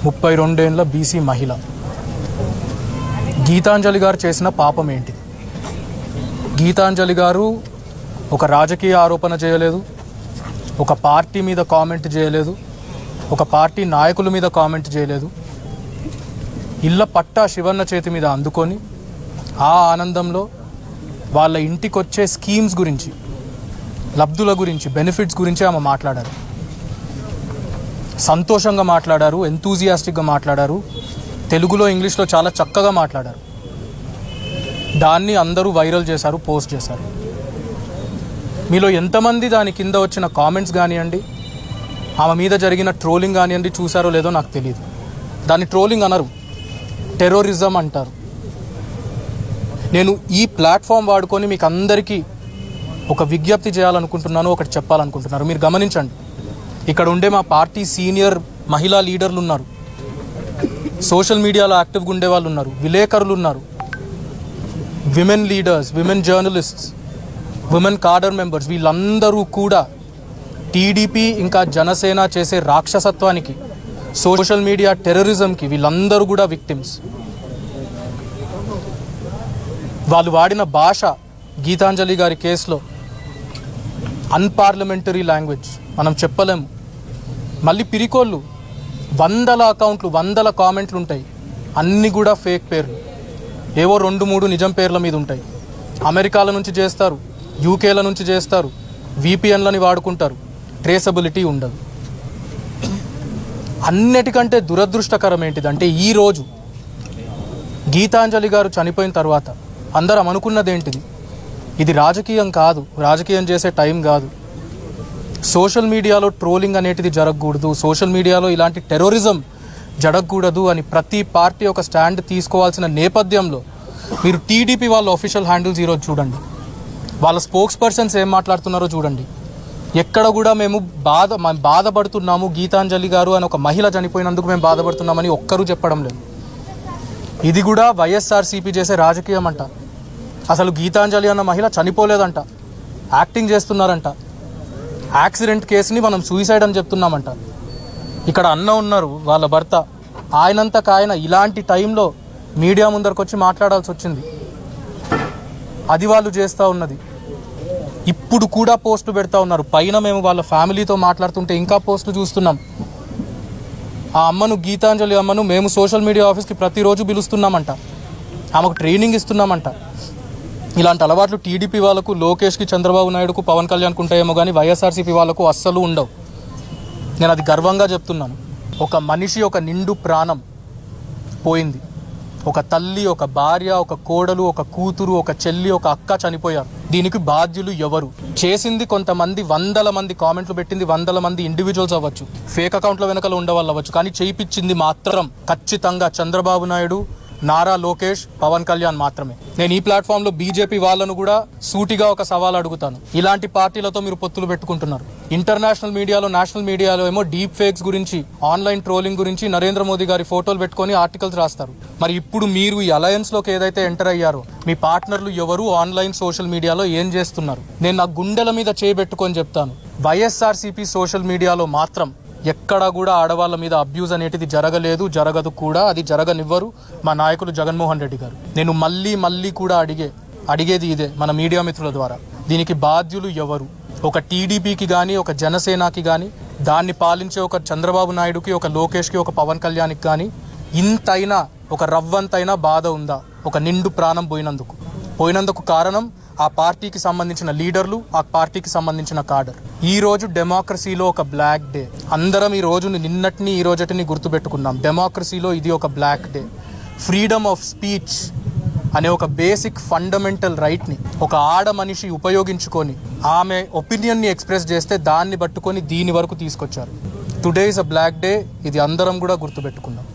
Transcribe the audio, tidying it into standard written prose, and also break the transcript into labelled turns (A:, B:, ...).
A: 32 ఏళ్ల బీసీ మహిళ గీతాంజలి గారు చేసిన పాపం ఏంటి? గీతాంజలి గారు ఒక రాజకీయ ఆరోపణ చేయలేదు, ఒక పార్టీ మీద కామెంట్ చేయలేదు, ఒక పార్టీ నాయకుల మీద కామెంట్ చేయలేదు. ఇళ్ళ పట్టా శివన్న చేతి మీద అందుకొని ఆ ఆనందంలో వాళ్ళ ఇంటికి వచ్చే స్కీమ్స్ గురించి, లబ్ధుల గురించి, బెనిఫిట్స్ గురించి ఆమె మాట్లాడారు. సంతోషంగా మాట్లాడారు, ఎంతూజియాస్టిక్గా మాట్లాడారు, తెలుగులో ఇంగ్లీష్లో చాలా చక్కగా మాట్లాడారు. దాన్ని అందరూ వైరల్ చేశారు, పోస్ట్ చేశారు. మీలో ఎంతమంది దాని కింద వచ్చిన కామెంట్స్ కానివ్వండి, ఆమె మీద జరిగిన ట్రోలింగ్ కానివ్వండి చూసారో లేదో నాకు తెలియదు. దాన్ని ట్రోలింగ్ అనరు, టెర్రరిజం అంటారు. నేను ఈ ప్లాట్ఫామ్ వాడుకొని మీకు అందరికీ ఒక విజ్ఞప్తి చేయాలనుకుంటున్నాను, ఒకటి చెప్పాలనుకుంటున్నారు. మీరు గమనించండి, ఇక్కడ ఉండే మా పార్టీ సీనియర్ మహిళా లీడర్లు ఉన్నారు, సోషల్ మీడియాలో యాక్టివ్గా ఉండే వాళ్ళు ఉన్నారు, విలేకరులు ఉన్నారు, women leaders, women journalists, women cadre members, వీళ్ళందరూ కూడా టీడీపీ ఇంకా జనసేన చేసే రాక్షసత్వానికి, సోషల్ మీడియా టెర్రరిజంకి వీళ్ళందరూ కూడా విక్టిమ్స్. వాళ్ళు వాడిన భాష గీతాంజలి గారి కేసులో అన్పార్లమెంటరీ లాంగ్వేజ్, మనం చెప్పలేము. మళ్ళీ పిరికోళ్ళు, 100 అకౌంట్లు, 100 కామెంట్లు ఉంటాయి, అన్నీ కూడా ఫేక్ పేర్లు, ఏవో 2-3 నిజం పేర్ల మీద ఉంటాయి. అమెరికాల నుంచి చేస్తారు, యూకేల నుంచి చేస్తారు, విపిఎన్లని వాడుకుంటారు, ట్రేసబిలిటీ ఉండదు. అన్నిటికంటే దురదృష్టకరం ఏంటిదంటే, ఈరోజు గీతాంజలి గారు చనిపోయిన తర్వాత అందరం అనుకున్నది ఏంటిది? ఇది రాజకీయం కాదు, రాజకీయం చేసే టైం కాదు, సోషల్ మీడియాలో ట్రోలింగ్ అనేటిది జరగకూడదు, సోషల్ మీడియాలో ఇలాంటి టెర్రరిజం జరగకూడదు అని ప్రతి పార్టీ ఒక స్టాండ్ తీసుకోవాల్సిన నేపథ్యంలో మీరు టీడీపీ వాళ్ళ ఆఫీషియల్ హ్యాండిల్స్ ఈరోజు చూడండి, వాళ్ళ స్పోక్స్ పర్సన్స్ ఏం మాట్లాడుతున్నారో చూడండి. ఎక్కడ కూడా మేము బాధపడుతున్నాము, గీతాంజలి గారు అని ఒక మహిళ చనిపోయినందుకు మేము బాధపడుతున్నామని ఒక్కరూ చెప్పడం లేదు. ఇది కూడా వైఎస్ఆర్సీపీ చేసే రాజకీయం అంట. అసలు గీతాంజలి అన్న మహిళ చనిపోలేదంట, యాక్టింగ్ చేస్తున్నారంట. యాక్సిడెంట్ కేసుని మనం సూసైడ్ అని చెప్తున్నామంట. ఇక్కడ అన్న ఉన్నారు, వాళ్ళ భర్త, ఆయనంతకాయన ఇలాంటి టైంలో మీడియా ముందరకు వచ్చి మాట్లాడాల్సి వచ్చింది. అది వాళ్ళు చేస్తూ ఉన్నది. ఇప్పుడు కూడా పోస్టులు పెడతా ఉన్నారు. పైన మేము వాళ్ళ ఫ్యామిలీతో మాట్లాడుతుంటే ఇంకా పోస్టులు చూస్తున్నాం. ఆ అమ్మను, గీతాంజలి అమ్మను మేము సోషల్ మీడియా ఆఫీస్కి ప్రతిరోజు పిలుస్తున్నామంట, ఆమెకు ట్రైనింగ్ ఇస్తున్నామంట. ఇలాంటి అలవాట్లు టీడీపీ వాళ్ళకు, లోకేష్కి, చంద్రబాబు నాయుడుకు, పవన్ కళ్యాణ్కి ఉంటాయేమో కానీ వైఎస్ఆర్సీపీ వాళ్ళకు అస్సలు ఉండవు. నేను అది గర్వంగా చెప్తున్నాను. ఒక మనిషి, ఒక నిండు ప్రాణం పోయింది. ఒక తల్లి, ఒక భార్య, ఒక కోడలు, ఒక కూతురు, ఒక చెల్లి, ఒక అక్క చనిపోయారు. దీనికి బాధ్యులు ఎవరు? చేసింది కొంతమంది, 100 మంది కామెంట్లు పెట్టింది 100 మంది ఇండివిజువల్స్ అవ్వచ్చు, ఫేక్ అకౌంట్ల వెనకాల ఉండేవాళ్ళు అవ్వచ్చు, కానీ చేయించింది మాత్రం ఖచ్చితంగా చంద్రబాబు నాయుడు, నారా లోకేష్, పవన్ కళ్యాణ్ మాత్రమే. నేను ఈ ప్లాట్ఫామ్లో బీజేపీ వాళ్ళను కూడా సూటిగా ఒక సవాల్ అడుగుతాను. ఇలాంటి పార్టీలతో మీరు పొత్తులు పెట్టుకుంటున్నారు. ఇంటర్నేషనల్ మీడియాలో, నేషనల్ మీడియాలో ఏమో డీప్ ఫేక్స్ గురించి, ఆన్లైన్ ట్రోలింగ్ గురించి నరేంద్ర మోదీ గారి ఫోటోలు పెట్టుకొని ఆర్టికల్స్ రాస్తారు. మరి ఇప్పుడు మీరు ఈ అలయన్స్లోకి ఏదైతే ఎంటర్ అయ్యారో, మీ పార్ట్నర్లు ఎవరు, ఆన్లైన్ సోషల్ మీడియాలో ఏం చేస్తున్నారు? నేను నా గుండెల మీద చేయబెట్టుకొని చెప్తాను, వైఎస్ఆర్సీపీ సోషల్ మీడియాలో మాత్రం ఎక్కడా కూడా ఆడవాళ్ళ మీద అబ్యూజ్ అనేటిది జరగలేదు, జరగదు కూడా, అది జరగనివ్వరు మా నాయకులు జగన్మోహన్ రెడ్డి గారు. నేను మళ్ళీ కూడా అడిగేది ఇదే మన మీడియా మిత్రుల ద్వారా, దీనికి బాధ్యులు ఎవరు? ఒక టీడీపీకి కానీ, ఒక జనసేనకి కానీ, దాన్ని పాలించే ఒక చంద్రబాబు నాయుడుకి, ఒక లోకేష్కి, ఒక పవన్ కళ్యాణ్కి కానీ ఇంతైనా, ఒక రవ్వంతైనా బాధ ఉందా? ఒక నిండు ప్రాణం పోయినందుకు కారణం ఆ పార్టీకి సంబంధించిన లీడర్లు, ఆ పార్టీకి సంబంధించిన కాడర్. ఈ రోజు డెమోక్రసీలో ఒక బ్లాక్ డే. అందరం ఈ రోజుని, నిన్నటిని, ఈ రోజుని గుర్తుపెట్టుకున్నాం. డెమోక్రసీలో ఇది ఒక black day. Freedom of speech అనే ఒక బేసిక్ ఫండమెంటల్ రైట్ని ఒక ఆడ మనిషి ఉపయోగించుకొని ఆమె ఒపీనియన్ని ఎక్స్ప్రెస్ చేస్తే దాన్ని పట్టుకొని దీని వరకు తీసుకొచ్చారు. Today is a black day. ఇది అందరం కూడా గుర్తుపెట్టుకున్నాం.